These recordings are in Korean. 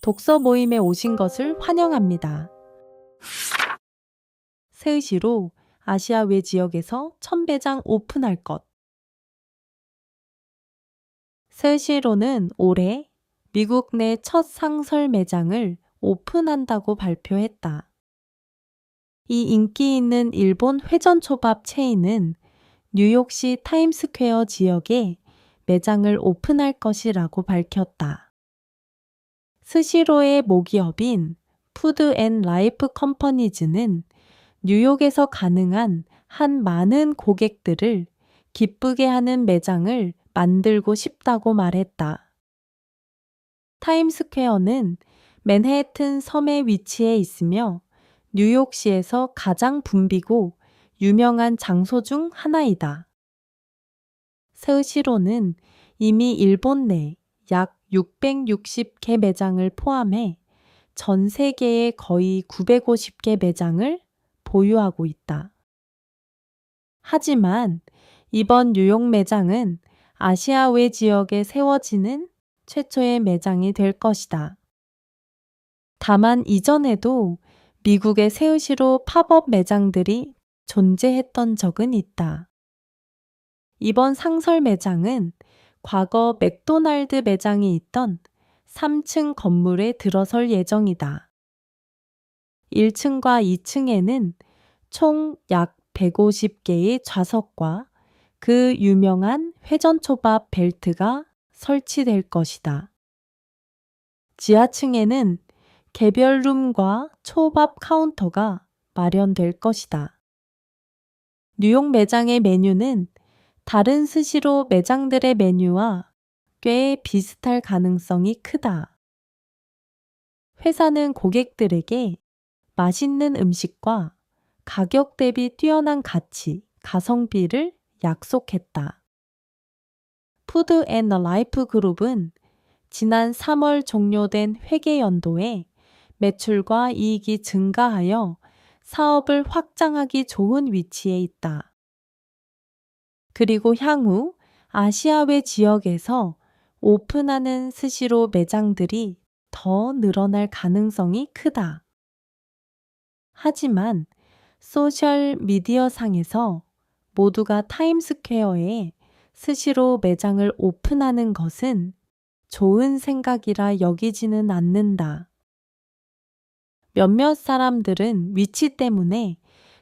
독서 모임에 오신 것을 환영합니다. 세의시로 아시아 외 지역에서 1000매장 오픈할 것. 세의시로는 올해 미국 내 첫 상설 매장을 오픈한다고 발표했다. 이 인기 있는 일본 회전초밥 체인은 뉴욕시 타임스퀘어 지역에 매장을 오픈할 것이라고 밝혔다. 스시로의 모기업인 푸드 앤 라이프 컴퍼니즈는 뉴욕에서 가능한 한 많은 고객들을 기쁘게 하는 매장을 만들고 싶다고 말했다. 타임스퀘어는 맨해튼 섬에 위치해 있으며 뉴욕시에서 가장 붐비고 유명한 장소 중 하나이다. 스시로는 이미 일본 내 약 660개 매장을 포함해 전 세계의 거의 950개 매장을 보유하고 있다. 하지만 이번 뉴욕 매장은 아시아 외 지역에 세워지는 최초의 매장이 될 것이다. 다만 이전에도 미국의 세의시로 팝업 매장들이 존재했던 적은 있다. 이번 상설 매장은 과거 맥도날드 매장이 있던 3층 건물에 들어설 예정이다. 1층과 2층에는 총 약 150개의 좌석과 그 유명한 회전초밥 벨트가 설치될 것이다. 지하층에는 개별 룸과 초밥 카운터가 마련될 것이다. 뉴욕 매장의 메뉴는 다른 스시로 매장들의 메뉴와 꽤 비슷할 가능성이 크다. 회사는 고객들에게 맛있는 음식과 가격 대비 뛰어난 가치, 가성비를 약속했다. 푸드 앤 라이프 그룹은 지난 3월 종료된 회계 연도에 매출과 이익이 증가하여 사업을 확장하기 좋은 위치에 있다. 그리고 향후 아시아 외 지역에서 오픈하는 스시로 매장들이 더 늘어날 가능성이 크다. 하지만 소셜 미디어 상에서 모두가 타임스퀘어에 스시로 매장을 오픈하는 것은 좋은 생각이라 여기지는 않는다. 몇몇 사람들은 위치 때문에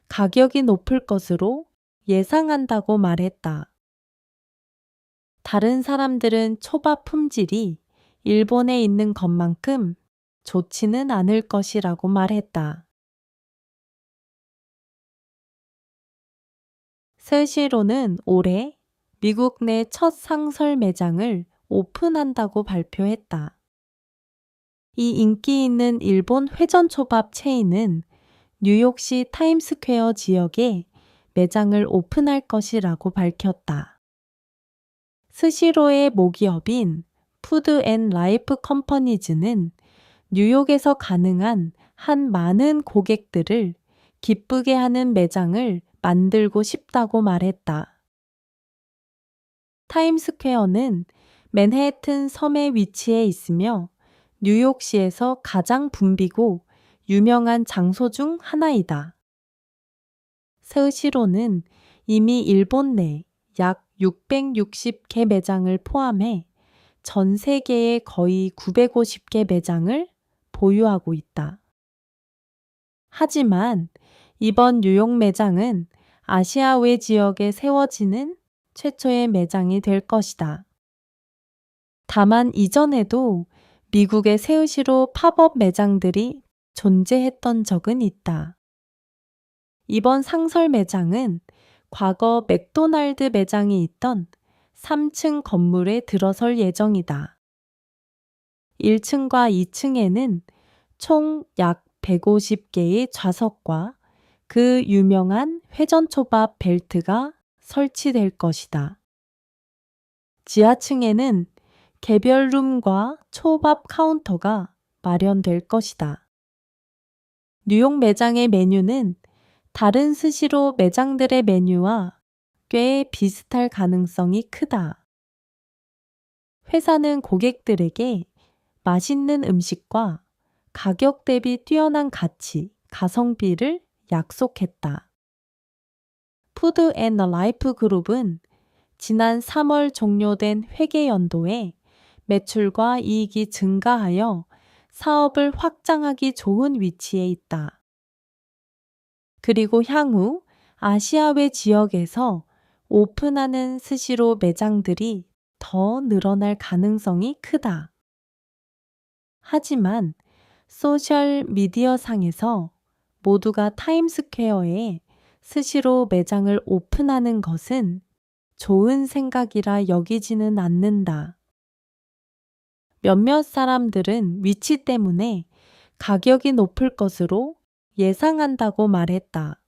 가격이 높을 것으로 예상한다고 말했다. 다른 사람들은 초밥 품질이 일본에 있는 것만큼 좋지는 않을 것이라고 말했다. 스시로는 올해 미국 내 첫 상설 매장을 오픈한다고 발표했다. 이 인기 있는 일본 회전초밥 체인은 뉴욕시 타임스퀘어 지역에 매장을 오픈할 것이라고 밝혔다. 스시로의 모기업인 푸드 앤 라이프 컴퍼니즈는 뉴욕에서 가능한 한 많은 고객들을 기쁘게 하는 매장을 만들고 싶다고 말했다. 타임스퀘어는 맨해튼 섬에 위치해 있으며 뉴욕시에서 가장 붐비고 유명한 장소 중 하나이다. 스시로는 이미 일본 내 약 660개 매장을 포함해 전 세계의 거의 950개 매장을 보유하고 있다. 하지만 이번 뉴욕 매장은 아시아 외 지역에 세워지는 최초의 매장이 될 것이다. 다만 이전에도 미국의 세의시로 팝업 매장들이 존재했던 적은 있다. 이번 상설 매장은 과거 맥도날드 매장이 있던 3층 건물에 들어설 예정이다. 1층과 2층에는 총 약 150개의 좌석과 그 유명한 회전초밥 벨트가 설치될 것이다. 지하층에는 개별 룸과 초밥 카운터가 마련될 것이다. 뉴욕 매장의 메뉴는 다른 스시로 매장들의 메뉴와 꽤 비슷할 가능성이 크다. 회사는 고객들에게 맛있는 음식과 가격 대비 뛰어난 가치, 가성비를 약속했다. 푸드 앤 라이프 그룹은 지난 3월 종료된 회계 연도에 매출과 이익이 증가하여 사업을 확장하기 좋은 위치에 있다. 그리고 향후 아시아외 지역에서 오픈하는 스시로 매장들이 더 늘어날 가능성이 크다. 하지만 소셜 미디어 상에서 모두가 타임스퀘어에 스시로 매장을 오픈하는 것은 좋은 생각이라 여기지는 않는다. 몇몇 사람들은 위치 때문에 가격이 높을 것으로 예상한다고 말했다.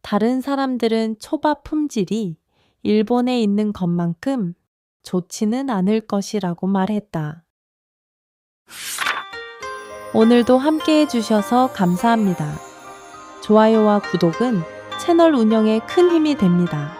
다른 사람들은 초밥 품질이 일본에 있는 것만큼 좋지는 않을 것이라고 말했다. 오늘도 함께 해주셔서 감사합니다. 좋아요와 구독은 채널 운영에 큰 힘이 됩니다.